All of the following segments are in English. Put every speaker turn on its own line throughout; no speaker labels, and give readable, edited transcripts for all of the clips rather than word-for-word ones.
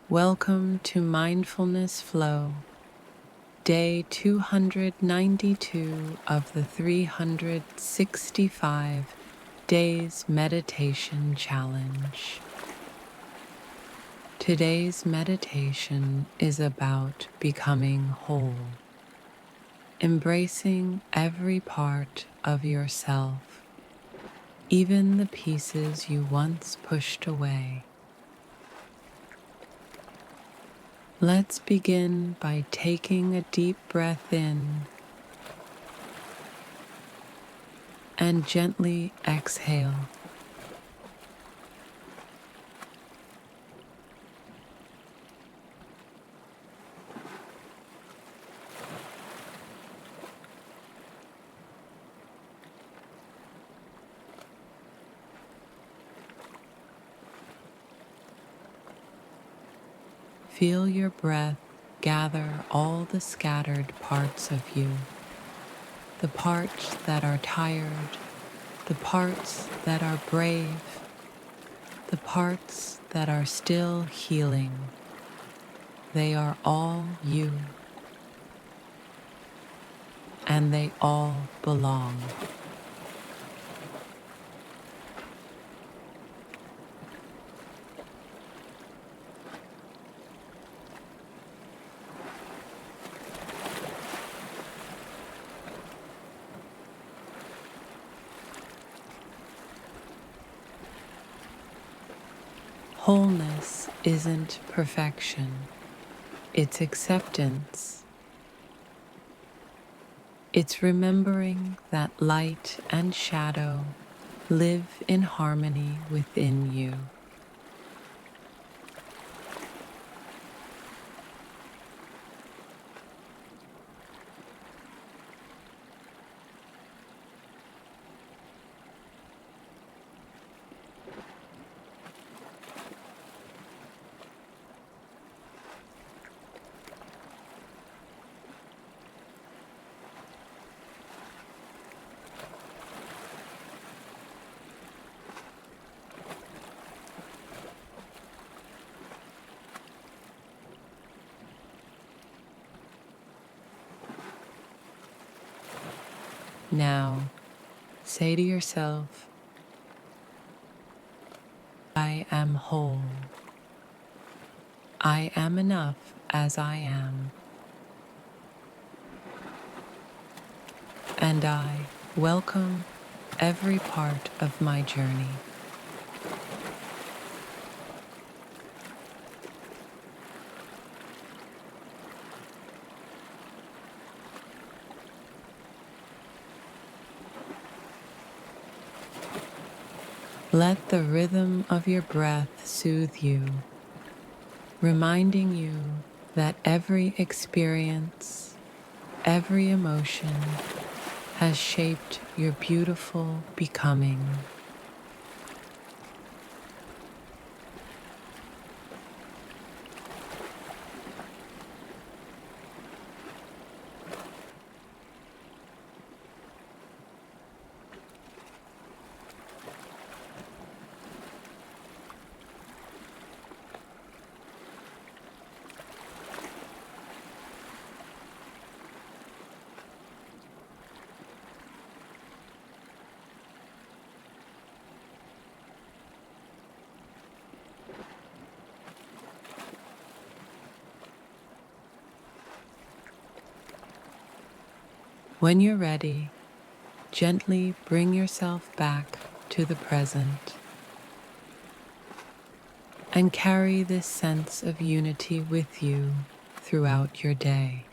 Welcome to Mindfulness Flow, day 292 of the 365 Days Meditation Challenge. Today's meditation is about becoming whole, embracing every part of yourself, even the pieces you once pushed away. Let's begin by taking a deep breath in and gently exhale. Feel your breath gather all the scattered parts of you, the parts that are tired, the parts that are brave, the parts that are still healing. They are all you, and they all belong. Wholeness isn't perfection, it's acceptance. It's remembering that light and shadow live in harmony within you. Now, say to yourself, I am whole. I am enough as I am. And I welcome every part of my journey. Let the rhythm of your breath soothe you, reminding you that every experience, every emotion has shaped your beautiful becoming. When you're ready, gently bring yourself back to the present and carry this sense of unity with you throughout your day.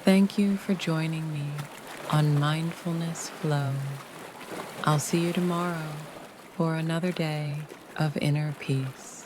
Thank you for joining me on Mindfulness Flow. I'll see you tomorrow for another day of inner peace.